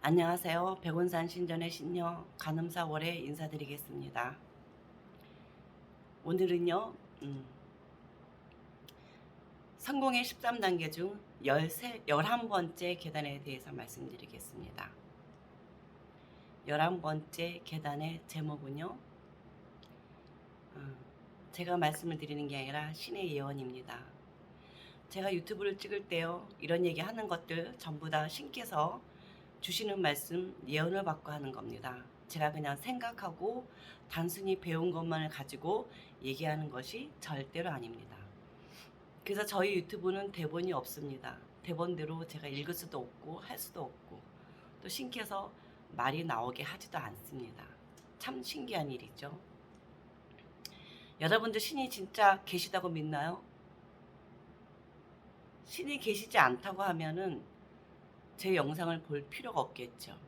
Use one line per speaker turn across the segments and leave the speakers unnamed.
안녕하세요. 백운산 신전의 신녀 간음사월에 인사드리겠습니다. 오늘은요, 성공의 13단계 중 11번째 계단에 대해서 말씀드리겠습니다. 11번째 계단의 제목은요, 제가 말씀을 드리는 게 아니라 신의 예언입니다. 제가 유튜브를 찍을 때요, 이런 얘기 하는 것들 전부 다 신께서 주시는 말씀, 예언을 받고 하는 겁니다. 제가 그냥 생각하고 단순히 배운 것만을 가지고 얘기하는 것이 절대로 아닙니다. 그래서 저희 유튜브는 대본이 없습니다. 대본대로 제가 읽을 수도 없고 할 수도 없고 또 신께서 말이 나오게 하지도 않습니다. 참 신기한 일이죠. 여러분들 신이 진짜 계시다고 믿나요? 신이 계시지 않다고 하면은 제 영상을 볼 필요가 없겠죠.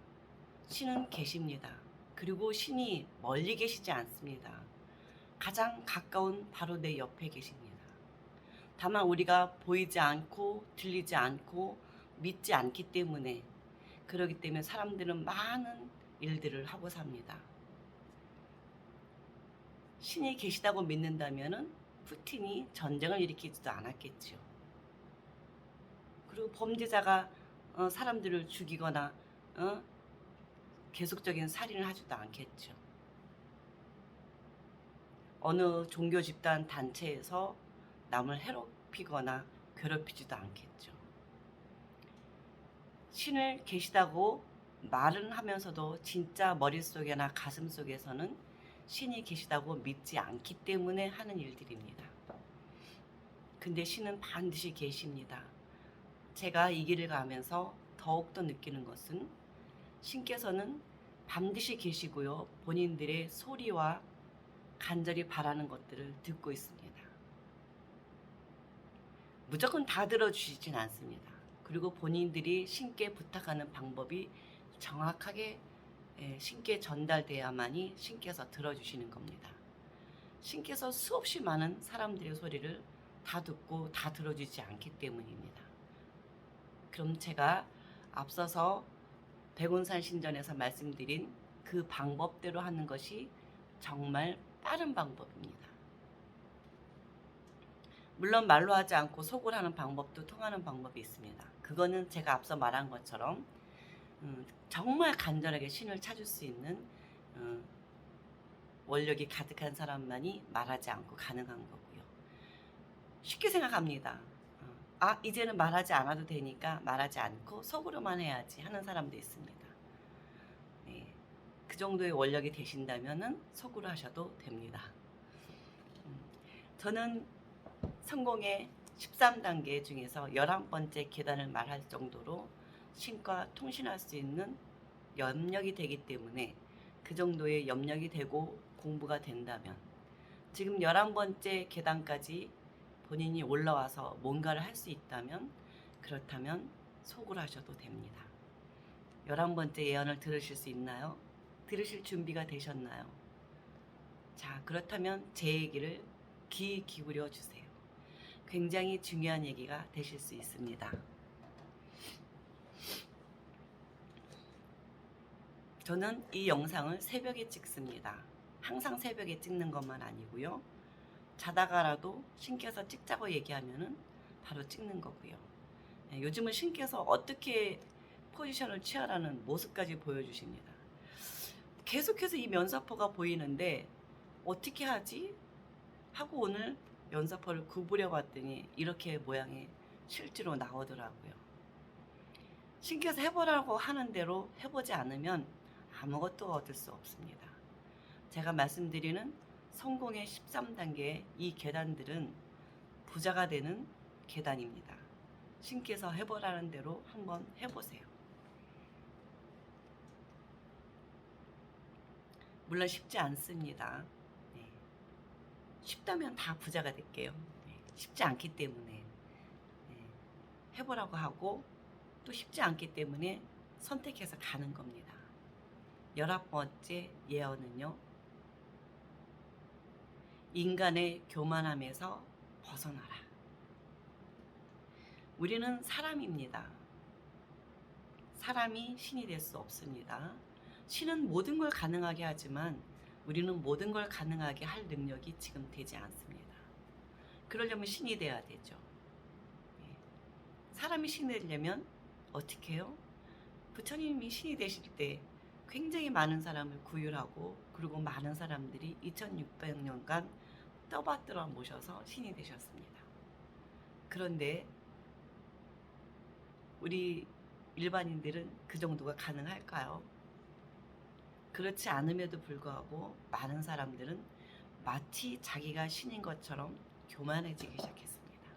신은 계십니다. 그리고 신이 멀리 계시지 않습니다. 가장 가까운 바로 내 옆에 계십니다. 다만 우리가 보이지 않고 들리지 않고 믿지 않기 때문에 그러기 때문에 사람들은 많은 일들을 하고 삽니다. 신이 계시다고 믿는다면은 푸틴이 전쟁을 일으키지도 않았겠죠. 그리고 범죄자가 사람들을 죽이거나 계속적인 살인을 하지도 않겠죠. 어느 종교 집단 단체에서 남을 해롭히거나 괴롭히지도 않겠죠. 신을 계시다고 말은 하면서도 진짜 머릿속이나 가슴속에서는 신이 계시다고 믿지 않기 때문에 하는 일들입니다. 근데 신은 반드시 계십니다. 제가 이 길을 가면서 더욱더 느끼는 것은 신께서는 반드시 계시고요. 본인들의 소리와 간절히 바라는 것들을 듣고 있습니다. 무조건 다 들어주시진 않습니다. 그리고 본인들이 신께 부탁하는 방법이 정확하게 신께 전달돼야만이 신께서 들어주시는 겁니다. 신께서 수없이 많은 사람들의 소리를 다 듣고 다 들어주지 않기 때문입니다. 그럼 제가 앞서서 백운산 신전에서 말씀드린 그 방법대로 하는 것이 정말 빠른 방법입니다. 물론 말로 하지 않고 속으로 하는 방법도 통하는 방법이 있습니다. 그거는 제가 앞서 말한 것처럼 정말 간절하게 신을 찾을 수 있는 원력이 가득한 사람만이 말하지 않고 가능한 거고요. 쉽게 생각합니다. 이제는 말하지 않아도 되니까 말하지 않고 속으로만 해야지 하는 사람도 있습니다. 네, 그 정도의 원력이 되신다면 속으로 하셔도 됩니다. 저는 성공의 13단계 중에서 11번째 계단을 말할 정도로 신과 통신할 수 있는 염력이 되기 때문에 그 정도의 염력이 되고 공부가 된다면 지금 11번째 계단까지 본인이 올라와서 뭔가를 할 수 있다면 그렇다면 속으로 하셔도 됩니다. 11번째 예언을 들으실 수 있나요? 들으실 준비가 되셨나요? 자, 그렇다면 제 얘기를 귀 기울여 주세요. 굉장히 중요한 얘기가 되실 수 있습니다. 저는 이 영상을 새벽에 찍습니다. 항상 새벽에 찍는 것만 아니고요. 자다가라도 신께서 찍자고 얘기하면은 바로 찍는 거고요. 요즘은 신께서 어떻게 포지션을 취하라는 모습까지 보여주십니다. 계속해서 이 면사포가 보이는데 어떻게 하지? 하고 오늘 면사포를 구부려 봤더니 이렇게 모양이 실제로 나오더라고요. 신께서 해보라고 하는 대로 해보지 않으면 아무것도 얻을 수 없습니다. 제가 말씀드리는 성공의 13단계의 이 계단들은 부자가 되는 계단입니다. 신께서 해보라는 대로 한번 해보세요. 물론 쉽지 않습니다. 네. 쉽다면 다 부자가 될게요. 네. 쉽지 않기 때문에 해보라고 하고 또 쉽지 않기 때문에 선택해서 가는 겁니다. 11번째 예언은요. 인간의 교만함에서 벗어나라. 우리는 사람입니다. 사람이 신이 될 수 없습니다. 신은 모든 걸 가능하게 하지만 우리는 모든 걸 가능하게 할 능력이 지금 되지 않습니다. 그러려면 신이 돼야 되죠. 예. 사람이 신이 되려면 어떻게 해요? 부처님이 신이 되실 때 굉장히 많은 사람을 구휼하고 그리고 많은 사람들이 2600년간 떠받들어 모셔서 신이 되셨습니다. 그런데 우리 일반인들은 그 정도가 가능할까요? 그렇지 않음에도 불구하고 많은 사람들은 마치 자기가 신인 것처럼 교만해지기 시작했습니다.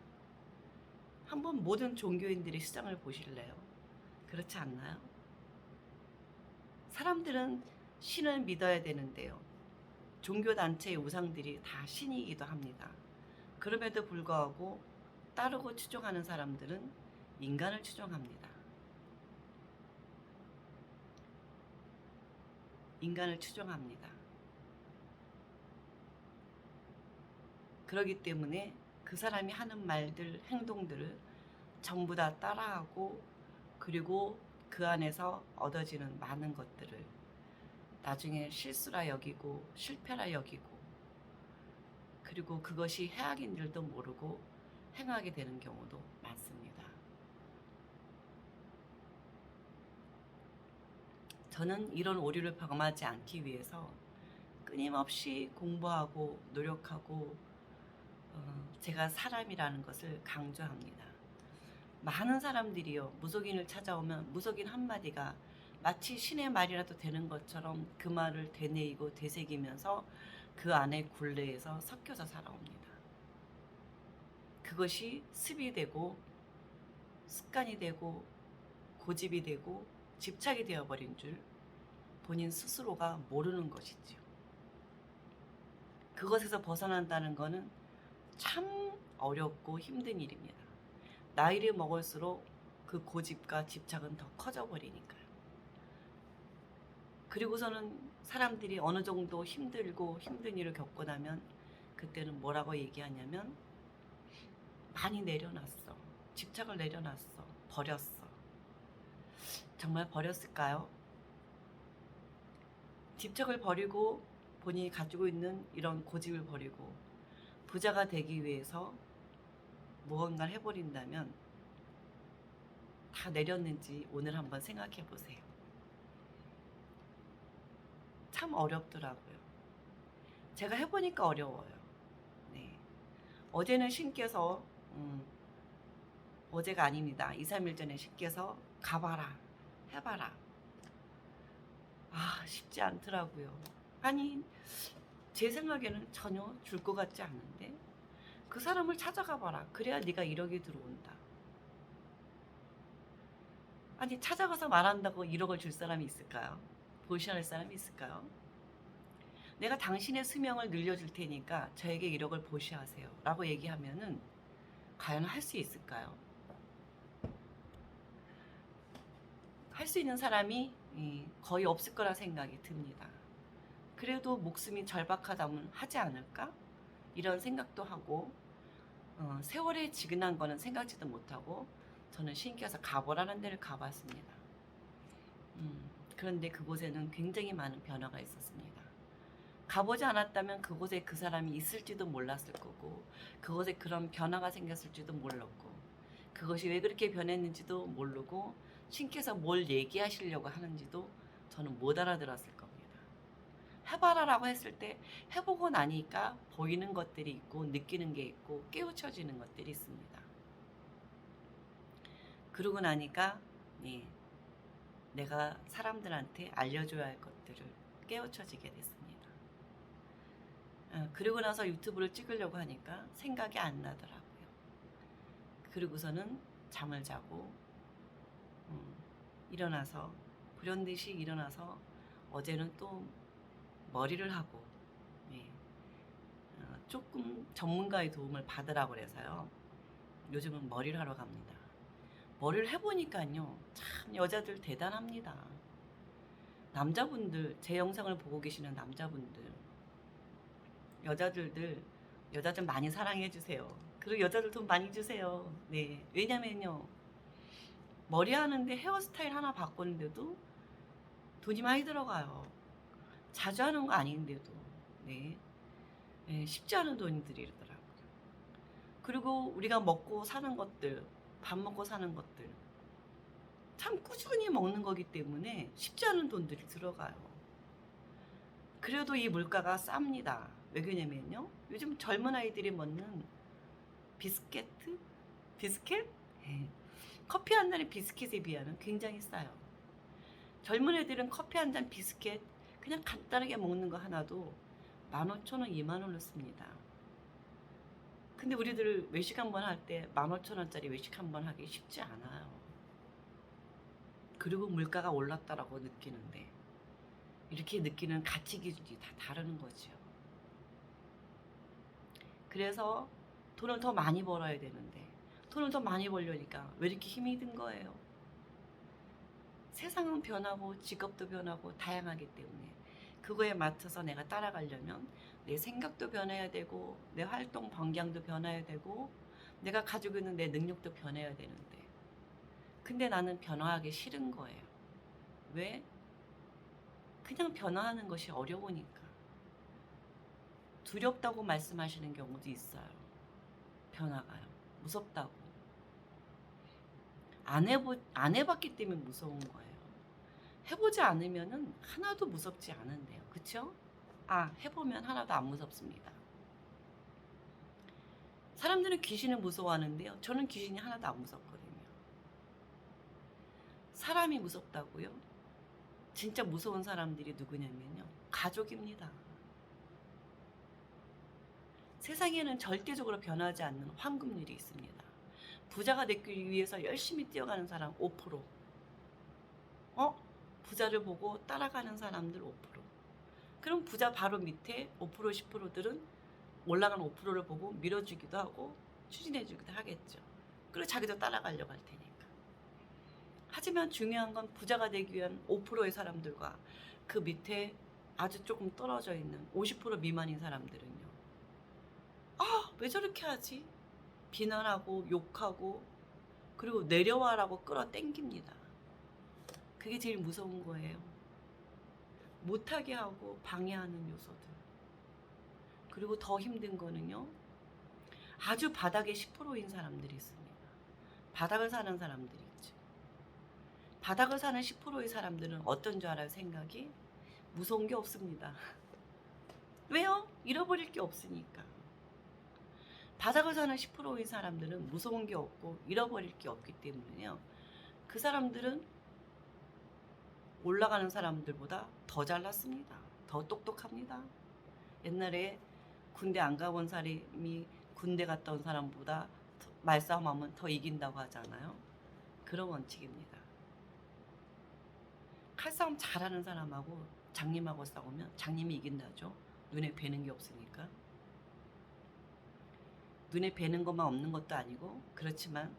한번 모든 종교인들의 시장을 보실래요? 그렇지 않나요? 사람들은 신을 믿어야 되는데요. 종교단체의 우상들이 다 신이기도 합니다. 그럼에도 불구하고 따르고 추종하는 사람들은 인간을 추종합니다. 인간을 추종합니다. 그렇기 때문에 그 사람이 하는 말들, 행동들을 전부 다 따라하고 그리고 그 안에서 얻어지는 많은 것들을 나중에 실수라 여기고 실패라 여기고 그리고 그것이 해악인 줄도 모르고 행하게 되는 경우도 많습니다. 저는 이런 오류를 범하지 않기 위해서 끊임없이 공부하고 노력하고 제가 사람이라는 것을 강조합니다. 많은 사람들이요 무속인을 찾아오면 무속인 한마디가 마치 신의 말이라도 되는 것처럼 그 말을 되뇌이고 되새기면서 그 안에 굴레에서 섞여서 살아옵니다. 그것이 습이 되고 습관이 되고 고집이 되고 집착이 되어버린 줄 본인 스스로가 모르는 것이지요. 그것에서 벗어난다는 것은 참 어렵고 힘든 일입니다. 나이를 먹을수록 그 고집과 집착은 더 커져버리니까요. 그리고서는 사람들이 어느 정도 힘들고 힘든 일을 겪고 나면 그때는 뭐라고 얘기하냐면 많이 내려놨어. 집착을 내려놨어. 버렸어. 정말 버렸을까요? 집착을 버리고 본인이 가지고 있는 이런 고집을 버리고 부자가 되기 위해서 무언가를 해버린다면 다 내렸는지 오늘 한번 생각해 보세요. 참 어렵더라고요. 제가 해보니까 어려워요. 네. 어제는 신께서 어제가 아닙니다. 2, 3일 전에 신께서 가봐라 해봐라. 쉽지 않더라고요. 아니 제 생각에는 전혀 줄 것 같지 않은데 그 사람을 찾아가 봐라. 그래야 네가 1억이 들어온다. 아니 찾아가서 말한다고 1억을 줄 사람이 있을까요? 보시할 사람이 있을까요? 내가 당신의 수명을 늘려줄 테니까 저에게 1억을 보시하세요 라고 얘기하면은 과연 할 수 있을까요? 할 수 있는 사람이 거의 없을 거라 생각이 듭니다. 그래도 목숨이 절박하다면 하지 않을까? 이런 생각도 하고 세월에 지근한 거는 생각지도 못하고 저는 신께서 가보라는 데를 가봤습니다. 그런데 그곳에는 굉장히 많은 변화가 있었습니다. 가보지 않았다면 그곳에 그 사람이 있을지도 몰랐을 거고 그곳에 그런 변화가 생겼을지도 몰랐고 그것이 왜 그렇게 변했는지도 모르고 신께서 뭘 얘기하시려고 하는지도 저는 못 알아들었을 겁니다. 해봐라라고 했을 때 해보고 나니까 보이는 것들이 있고 느끼는 게 있고 깨우쳐지는 것들이 있습니다. 그러고 나니까 내가 사람들한테 알려줘야 할 것들을 깨우쳐지게 됐습니다. 그리고 나서 유튜브를 찍으려고 하니까 생각이 안 나더라고요. 그리고서는 잠을 자고 일어나서 불현듯이 일어나서 어제는 또 머리를 하고 조금 전문가의 도움을 받으라고 그래서요. 요즘은 머리를 하러 갑니다. 머리를 해보니까요. 참 여자들 대단합니다. 남자분들 제 영상을 보고 계시는 남자분들 여자들 많이 사랑해 주세요. 그리고 여자들 돈 많이 주세요. 네, 왜냐면요 머리 하는데 헤어스타일 하나 바꾸는데도 돈이 많이 들어가요. 자주 하는 거 아닌데도. 네. 네, 쉽지 않은 돈이 들더라고요. 그리고 우리가 먹고 사는 것들, 밥 먹고 사는 것들 참 꾸준히 먹는 거기 때문에 쉽지 않은 돈들이 들어가요. 그래도 이 물가가 쌉니다. 왜 그러냐면요, 요즘 젊은 아이들이 먹는 비스켓트? 비스켓? 네. 커피 한 잔의 비스켓에 비하면 굉장히 싸요. 젊은 애들은 커피 한 잔 비스켓 그냥 간단하게 먹는 거 하나도 15,000원, 20,000원을 씁니다. 근데 우리들 외식 한번 할 때 15,000원짜리 외식 한번 하기 쉽지 않아요. 그리고 물가가 올랐다라고 느끼는데, 이렇게 느끼는 가치 기준이 다 다르는 거죠. 그래서 돈을 더 많이 벌어야 되는데, 돈을 더 많이 벌려니까 왜 이렇게 힘이 든 거예요? 세상은 변하고 직업도 변하고 다양하기 때문에 그거에 맞춰서 내가 따라가려면 내 생각도 변해야 되고, 내 활동 방향도 변해야 되고, 내가 가지고 있는 내 능력도 변해야 되는데, 근데 나는 변화하기 싫은 거예요. 왜? 그냥 변화하는 것이 어려우니까. 두렵다고 말씀하시는 경우도 있어요. 변화가요. 무섭다고. 안 해봤기 때문에 무서운 거예요. 해보지 않으면은 하나도 무섭지 않은데요. 그쵸? 해보면 하나도 안 무섭습니다. 사람들은 귀신을 무서워하는데요, 저는 귀신이 하나도 안 무섭거든요. 사람이 무섭다고요? 진짜 무서운 사람들이 누구냐면요, 가족입니다. 세상에는 절대적으로 변하지 않는 황금률이 있습니다. 부자가 되기 위해서 열심히 뛰어가는 사람 5%, 부자를 보고 따라가는 사람들 5%. 그럼 부자 바로 밑에 5%, 10%들은 올라가는 5%를 보고 밀어주기도 하고 추진해주기도 하겠죠. 그리고 자기도 따라가려고 할 테니까. 하지만 중요한 건 부자가 되기 위한 5%의 사람들과 그 밑에 아주 조금 떨어져 있는 50% 미만인 사람들은요, 왜 저렇게 하지? 비난하고 욕하고, 그리고 내려와라고 끌어당깁니다. 그게 제일 무서운 거예요. 못하게 하고 방해하는 요소들. 그리고 더 힘든 거는요, 아주 바닥에 10%인 사람들이 있습니다. 바닥을 사는 사람들이 있죠. 바닥을 사는 10%의 사람들은 어떤 줄 알아요? 생각이 무서운 게 없습니다. 왜요? 잃어버릴 게 없으니까. 바닥을 사는 10%의 사람들은 무서운 게 없고 잃어버릴 게 없기 때문에요, 그 사람들은 올라가는 사람들보다 더 잘났습니다. 더 똑똑합니다. 옛날에 군대 안 가본 사람이 군대 갔다 온 사람보다 말싸움하면 더 이긴다고 하잖아요. 그런 원칙입니다. 칼싸움 잘하는 사람하고 장님하고 싸우면 장님이 이긴다죠. 눈에 뵈는 게 없으니까. 눈에 뵈는 것만 없는 것도 아니고, 그렇지만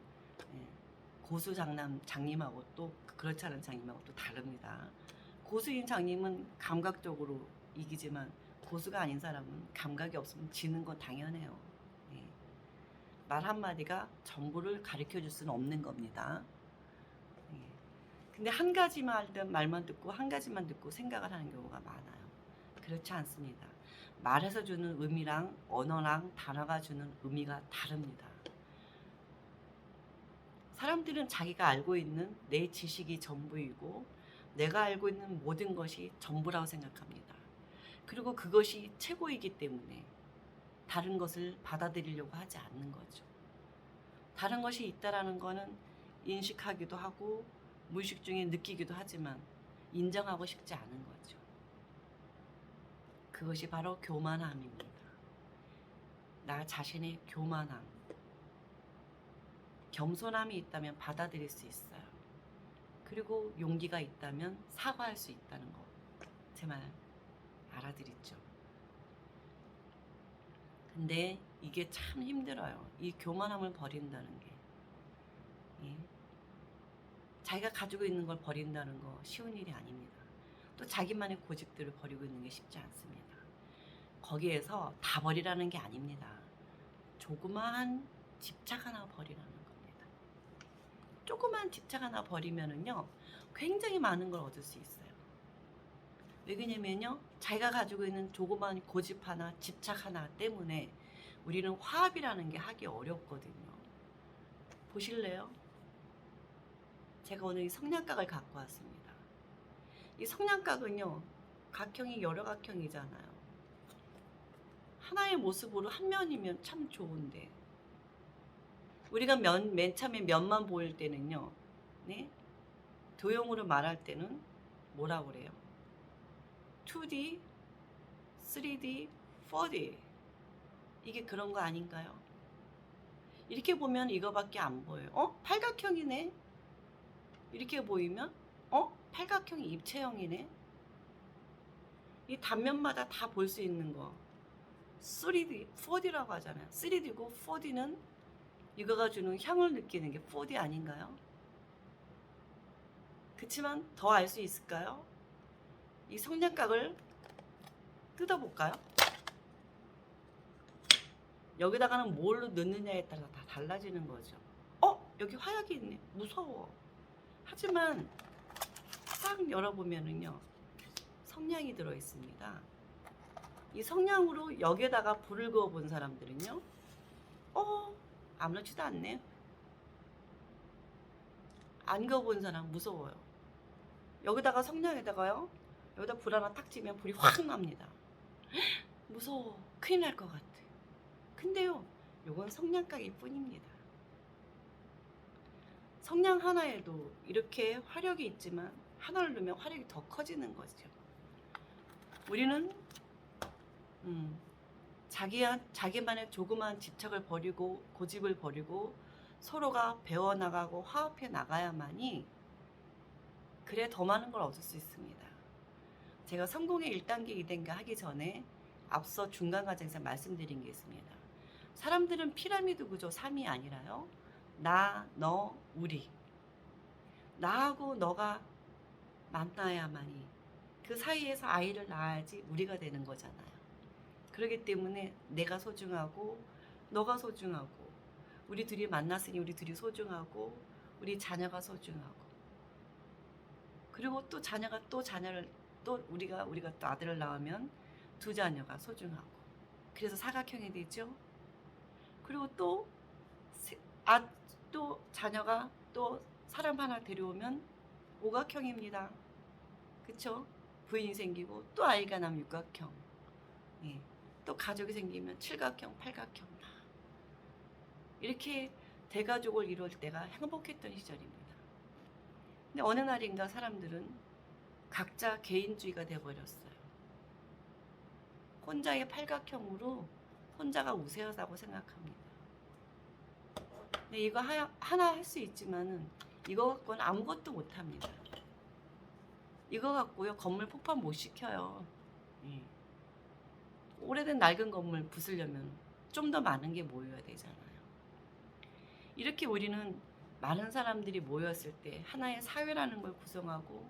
고수 장님하고 또 그렇지 않은 장님하고 또 다릅니다. 고수인 장님은 감각적으로 이기지만 고수가 아닌 사람은 감각이 없으면 지는 건 당연해요. 말 한마디가 전부를 가르쳐 줄 수는 없는 겁니다. 근데 한 가지만 말만 듣고 한 가지만 듣고 생각을 하는 경우가 많아요. 그렇지 않습니다. 말해서 주는 의미랑 언어랑 단어가 주는 의미가 다릅니다. 사람들은 자기가 알고 있는 내 지식이 전부이고 내가 알고 있는 모든 것이 전부라고 생각합니다. 그리고 그것이 최고이기 때문에 다른 것을 받아들이려고 하지 않는 거죠. 다른 것이 있다라는 거는 인식하기도 하고 무의식 중에 느끼기도 하지만 인정하고 싶지 않은 거죠. 그것이 바로 교만함입니다. 나 자신의 교만함. 겸손함이 있다면 받아들일 수 있어요. 그리고 용기가 있다면 사과할 수 있다는 거. 제 말 알아들있죠? 근데 이게 참 힘들어요. 이 교만함을 버린다는 게. 자기가 가지고 있는 걸 버린다는 거 쉬운 일이 아닙니다. 또 자기만의 고집들을 버리고 있는 게 쉽지 않습니다. 거기에서 다 버리라는 게 아닙니다. 조그마한 집착 하나 버리라는 겁니다. 조그만 집착 하나 버리면은요 굉장히 많은 걸 얻을 수 있어요. 왜 그러냐면요 자기가 가지고 있는 조그만 고집 하나 집착 하나 때문에 우리는 화합이라는 게 하기 어렵거든요. 보실래요? 제가 오늘 이 성냥각을 갖고 왔습니다. 이 성냥각은요 각형이 여러 각형이잖아요. 하나의 모습으로 한 면이면 참 좋은데 우리가 맨 처음에 면만 보일 때는요 네? 도형으로 말할 때는 뭐라고 그래요? 2D, 3D, 4D 이게 그런 거 아닌가요? 이렇게 보면 이거밖에 안 보여요. 팔각형이네. 이렇게 보이면 팔각형이 입체형이네. 이 단면마다 다 볼 수 있는 거 3D, 4D라고 하잖아요. 3D고 4D는 이거가 주는 향을 느끼는 게 4D 아닌가요? 그치만 더 알 수 있을까요? 이 성냥각을 뜯어볼까요? 여기다가는 뭘로 넣느냐에 따라 다 달라지는 거죠. 여기 화약이 있네. 무서워. 하지만 싹 열어보면은요 성냥이 들어있습니다. 이 성냥으로 여기에다가 불을 그어본 사람들은요 아무렇지도 않네. 안 그어본 사람 무서워요. 여기다가 성냥에다가요 여기다 불 하나 탁 찌면 불이 확 납니다. 무서워. 큰일 날 것 같아. 근데요 요건 성냥각일 뿐입니다. 성냥 하나에도 이렇게 화력이 있지만 하나를 넣으면 화력이 더 커지는 거죠. 우리는 자기만의 조그만 집착을 버리고 고집을 버리고 서로가 배워나가고 화합해 나가야만이 그래 더 많은 걸 얻을 수 있습니다. 제가 성공의 1단계, 2단계 하기 전에 앞서 중간 과정에서 말씀드린 게 있습니다. 사람들은 피라미드 구조 3이 아니라요. 나, 너, 우리. 나하고 너가 만나야만이 그 사이에서 아이를 낳아야지 우리가 되는 거잖아요. 그렇기 때문에 내가 소중하고 너가 소중하고 우리 둘이 만났으니 우리 둘이 소중하고 우리 자녀가 소중하고 그리고 또 자녀가 또 자녀를 또 우리가 또 아들을 낳으면 두 자녀가 소중하고 그래서 사각형이 되죠. 그리고 또 자녀가 또 사람 하나 데려오면 오각형입니다. 그쵸? 부인이 생기고 또 아이가 나면 육각형. 예. 또 가족이 생기면 칠각형, 팔각형. 이렇게 대가족을 이룰 때가 행복했던 시절입니다. 근데 어느 날인가 사람들은 각자 개인주의가 돼버렸어요. 혼자의 팔각형으로 혼자가 우세하다고 생각합니다. 근데 이거 하나 할 수 있지만은 이거 갖고는 아무것도 못합니다. 이거 갖고요 건물 폭파 못 시켜요. 예. 오래된 낡은 건물 부수려면 좀 더 많은 게 모여야 되잖아요. 이렇게 우리는 많은 사람들이 모였을 때 하나의 사회라는 걸 구성하고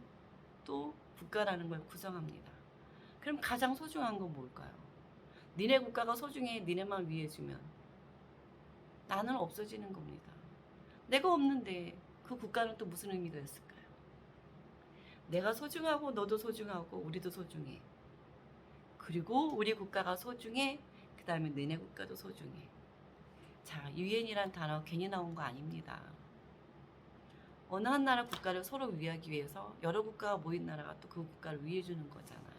또 국가라는 걸 구성합니다. 그럼 가장 소중한 건 뭘까요? 니네 국가가 소중해 니네만 위해주면 나는 없어지는 겁니다. 내가 없는데 그 국가는 또 무슨 의미가 있을까요? 내가 소중하고 너도 소중하고 우리도 소중해. 그리고 우리 국가가 소중해. 그 다음에 너네 국가도 소중해. 자, 유엔이란 단어 괜히 나온 거 아닙니다. 어느 한 나라 국가를 서로 위하기 위해서 여러 국가가 모인 나라가 또 그 국가를 위해주는 거잖아요.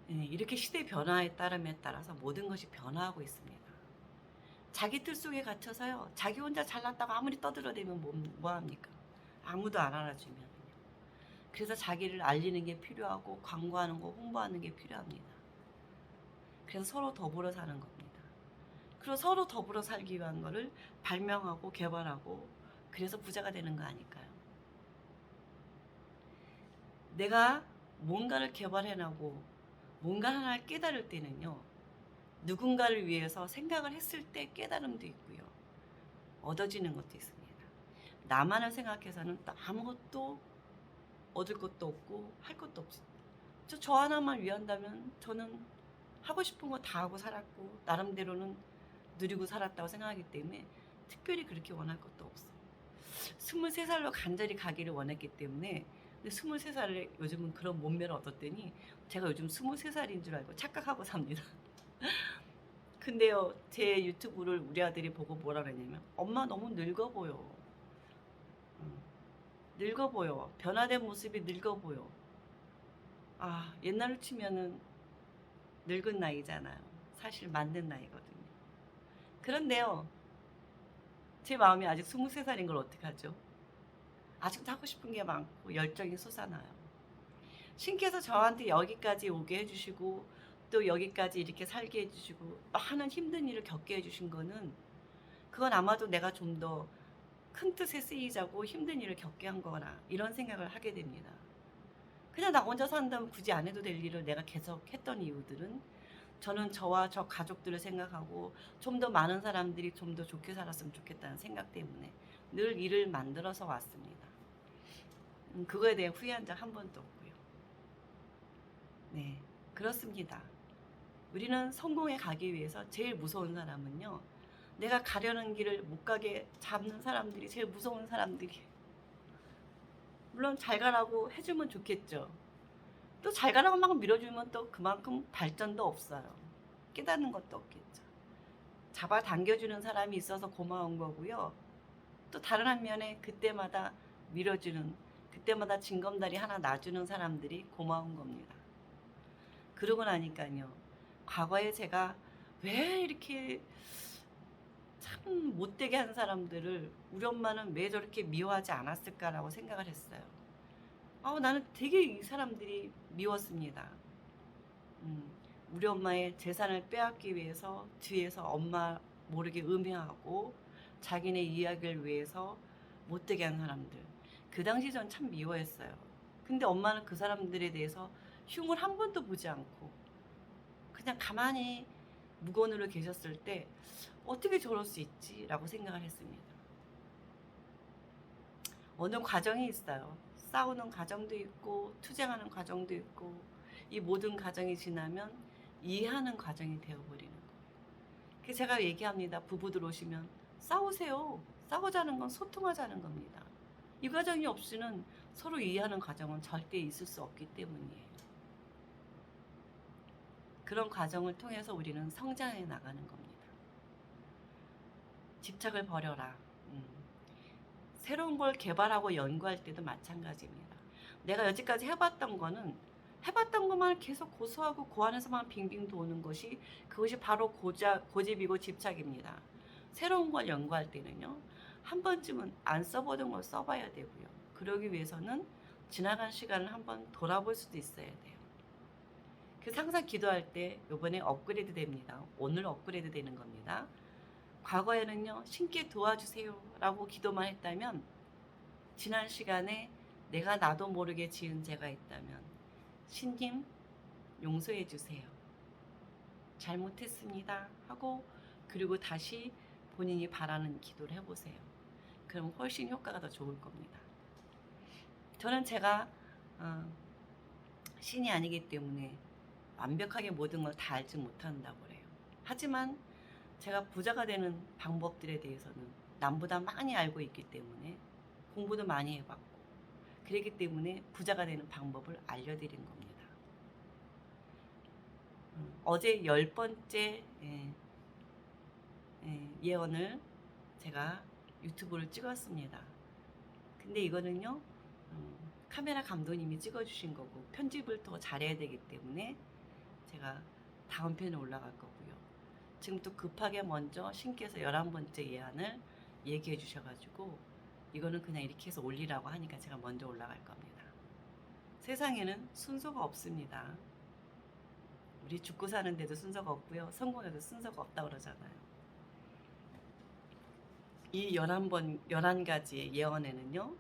이렇게 시대 변화에 따라서 모든 것이 변화하고 있습니다. 자기 틀 속에 갇혀서요. 자기 혼자 잘났다고 아무리 떠들어대면 뭐합니까? 아무도 안 알아주면. 그래서 자기를 알리는 게 필요하고 광고하는 거 홍보하는 게 필요합니다. 그래서 서로 더불어 사는 겁니다. 그리고 서로 더불어 살기 위한 거를 발명하고 개발하고 그래서 부자가 되는 거 아닐까요? 내가 뭔가를 개발해내고 뭔가 하나를 깨달을 때는요. 누군가를 위해서 생각을 했을 때 깨달음도 있고요. 얻어지는 것도 있습니다. 나만을 생각해서는 또 아무것도 얻을 것도 없고 할 것도 없지. 저 하나만 위한다면 저는 하고 싶은 거 다 하고 살았고 나름대로는 누리고 살았다고 생각하기 때문에 특별히 그렇게 원할 것도 없어. 23살로 간절히 가기를 원했기 때문에. 근데 23살에 요즘은 그런 몸매를 얻었더니 제가 요즘 23살인 줄 알고 착각하고 삽니다. 근데요, 제 유튜브를 우리 아들이 보고 뭐라 그랬냐면 엄마 너무 늙어 보여. 늙어 보여. 변화된 모습이 늙어 보여. 아, 옛날로 치면은 늙은 나이잖아요. 사실 맞는 나이거든요. 그런데요, 제 마음이 아직 23살인 걸 어떡하죠? 아직도 하고 싶은 게 많고 열정이 솟아나요. 신께서 저한테 여기까지 오게 해주시고 또 여기까지 이렇게 살게 해주시고 많은 힘든 일을 겪게 해주신 거는, 그건 아마도 내가 좀 더 큰 뜻에 쓰이자고 힘든 일을 겪게 한 거나 이런 생각을 하게 됩니다. 그냥 나 혼자 산다면 굳이 안 해도 될 일을 내가 계속 했던 이유들은, 저는 저와 저 가족들을 생각하고 좀 더 많은 사람들이 좀 더 좋게 살았으면 좋겠다는 생각 때문에 늘 일을 만들어서 왔습니다. 그거에 대해 후회한 적 한 번도 없고요. 네, 그렇습니다. 우리는 성공에 가기 위해서 제일 무서운 사람은요, 내가 가려는 길을 못 가게 잡는 사람들이 제일 무서운 사람들이. 물론 잘 가라고 해주면 좋겠죠. 또 잘 가라고 막 밀어주면 또 그만큼 발전도 없어요. 깨닫는 것도 없겠죠. 잡아당겨주는 사람이 있어서 고마운 거고요. 또 다른 한면에 그때마다 밀어주는, 그때마다 징검다리 하나 놔주는 사람들이 고마운 겁니다. 그러고 나니까요, 과거에 제가 왜 이렇게 참 못되게 한 사람들을 우리 엄마는 왜 저렇게 미워하지 않았을까라고 생각을 했어요. 나는 되게 이 사람들이 미웠습니다. 우리 엄마의 재산을 빼앗기 위해서 뒤에서 엄마 모르게 음해하고 자기네 이야기를 위해서 못되게 한 사람들. 그 당시 전 참 미워했어요. 근데 엄마는 그 사람들에 대해서 흉을 한 번도 보지 않고 그냥 가만히 무건으로 계셨을 때 어떻게 저럴 수 있지? 라고 생각을 했습니다. 어느 과정이 있어요. 싸우는 과정도 있고 투쟁하는 과정도 있고, 이 모든 과정이 지나면 이해하는 과정이 되어버리는 거예요. 그래서 제가 얘기합니다. 부부들 오시면 싸우세요. 싸우자는 건 소통하자는 겁니다. 이 과정이 없이는 서로 이해하는 과정은 절대 있을 수 없기 때문이에요. 그런 과정을 통해서 우리는 성장해 나가는 겁니다. 집착을 버려라. 새로운 걸 개발하고 연구할 때도 마찬가지입니다. 내가 여지까지 해봤던 거는 해봤던 것만 계속 고수하고 그 안에서만 빙빙 도는 것이, 그것이 바로 고집이고 집착입니다. 새로운 걸 연구할 때는요, 한 번쯤은 안 써보던 걸 써봐야 되고요. 그러기 위해서는 지나간 시간을 한번 돌아볼 수도 있어야 돼요. 그래서 항상 기도할 때 이번에 업그레이드 됩니다. 오늘 업그레이드 되는 겁니다. 과거에는요, 신께 도와주세요 라고 기도만 했다면, 지난 시간에 내가 나도 모르게 지은 죄가 있다면 신님 용서해 주세요, 잘못했습니다 하고, 그리고 다시 본인이 바라는 기도를 해보세요. 그럼 훨씬 효과가 더 좋을 겁니다. 저는 제가 신이 아니기 때문에 완벽하게 모든 걸 다 알지 못한다고 그래요. 하지만 제가 부자가 되는 방법들에 대해서는 남보다 많이 알고 있기 때문에, 공부도 많이 해봤고 그렇기 때문에 부자가 되는 방법을 알려드린 겁니다. 어제 10번째 예언을 제가 유튜브를 찍었습니다. 근데 이거는요, 카메라 감독님이 찍어주신 거고 편집을 더 잘해야 되기 때문에 제가 다음 편에 올라갈 거고요. 지금 또 급하게 먼저 신께서 11번째 예언을 얘기해 주셔가지고 이거는 그냥 이렇게 해서 올리라고 하니까 제가 먼저 올라갈 겁니다. 세상에는 순서가 없습니다. 우리 죽고 사는데도 순서가 없고요, 성공해도 순서가 없다고 그러잖아요. 이 11가지의 예언에는요,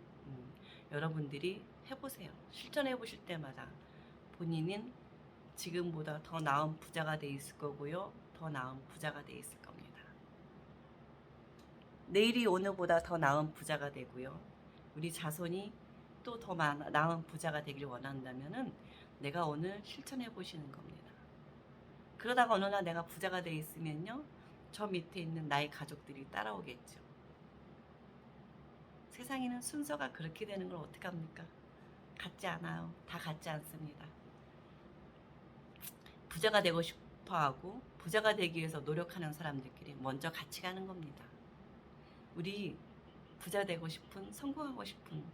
여러분들이 해보세요. 실천해 보실 때마다 본인은 지금보다 더 나은 부자가 돼 있을 거고요, 더 나은 부자가 돼 있을 겁니다. 내일이 오늘보다 더 나은 부자가 되고요, 우리 자손이 또 더 나은 부자가 되기를 원한다면은 내가 오늘 실천해 보시는 겁니다. 그러다가 어느 날 내가 부자가 돼 있으면요, 저 밑에 있는 나의 가족들이 따라오겠죠. 세상에는 순서가 그렇게 되는 걸 어떡합니까? 같지 않아요. 다 같지 않습니다. 부자가 되고 싶어하고 부자가 되기 위해서 노력하는 사람들끼리 먼저 같이 가는 겁니다. 우리 부자 되고 싶은, 성공하고 싶은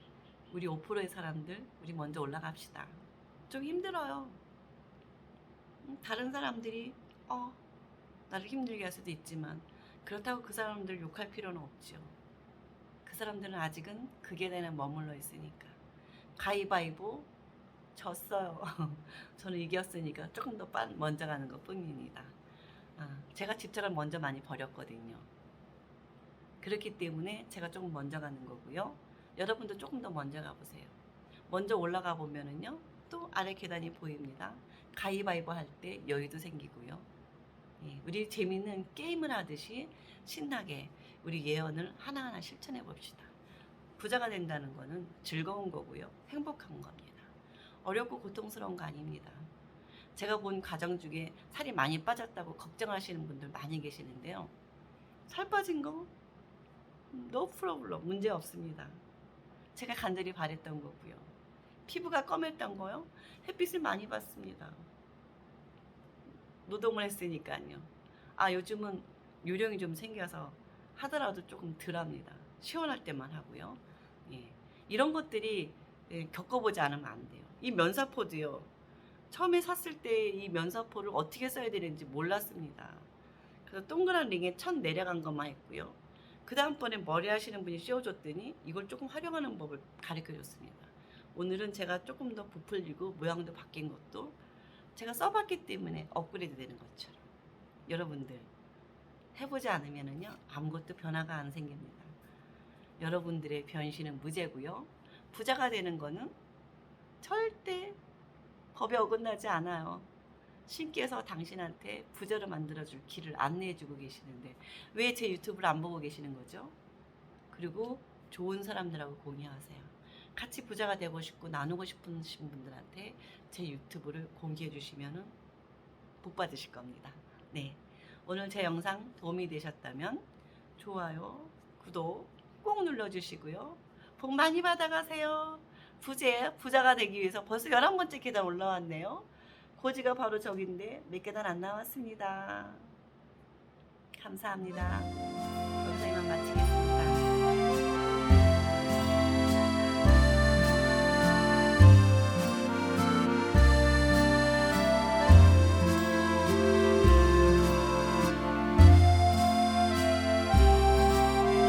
우리 5%의 사람들, 우리 먼저 올라갑시다. 좀 힘들어요. 다른 사람들이 나를 힘들게 할 수도 있지만 그렇다고 그 사람들 욕할 필요는 없죠. 그 사람들은 아직은 그 계단에 머물러 있으니까. 가위바위보 졌어요. 저는 이겼으니까 조금 더 먼저 가는 것 뿐입니다. 제가 집착을 먼저 많이 버렸거든요. 그렇기 때문에 제가 조금 먼저 가는 거고요. 여러분도 조금 더 먼저 가보세요. 먼저 올라가 보면은요, 또 아래 계단이 보입니다. 가위바위보 할 때 여유도 생기고요. 우리 재미있는 게임을 하듯이 신나게 우리 예언을 하나하나 실천해 봅시다. 부자가 된다는 거는 즐거운 거고요. 행복한 겁니다. 어렵고 고통스러운 거 아닙니다. 제가 본 가정 중에 살이 많이 빠졌다고 걱정하시는 분들 많이 계시는데요. 살 빠진 거 no problem, 문제 없습니다. 제가 간절히 바랬던 거고요. 피부가 검했던 거요. 햇빛을 많이 받습니다. 노동을 했으니까요. 요즘은 요령이 좀 생겨서 하더라도 조금 덜합니다. 시원할 때만 하고요. 이런 것들이 겪어보지 않으면 안 돼요. 이 면사포도요. 처음에 샀을 때 이 면사포를 어떻게 써야 되는지 몰랐습니다. 그래서 동그란 링에 천 내려간 것만 했고요. 그 다음번에 머리 하시는 분이 씌워줬더니 이걸 조금 활용하는 법을 가르쳐줬습니다. 오늘은 제가 조금 더 부풀리고 모양도 바뀐 것도 제가 써봤기 때문에 업그레이드 되는 것처럼 여러분들 해보지 않으면은요 아무것도 변화가 안 생깁니다. 여러분들의 변신은 무죄고요. 부자가 되는 거는 절대 법에 어긋나지 않아요. 신께서 당신한테 부자로 만들어줄 길을 안내해주고 계시는데 왜 제 유튜브를 안 보고 계시는 거죠? 그리고 좋은 사람들하고 공유하세요. 같이 부자가 되고 싶고 나누고 싶은 분들한테 제 유튜브를 공개해 주시면 복 받으실 겁니다. 네, 오늘 제 영상 도움이 되셨다면 좋아요, 구독 꼭 눌러주시고요. 복 많이 받아가세요. 부자가 되기 위해서 벌써 11번째 계단 올라왔네요. 고지가 바로 저긴데 몇 계단 안 나왔습니다. 감사합니다. 여기서 이만 마치겠습니다.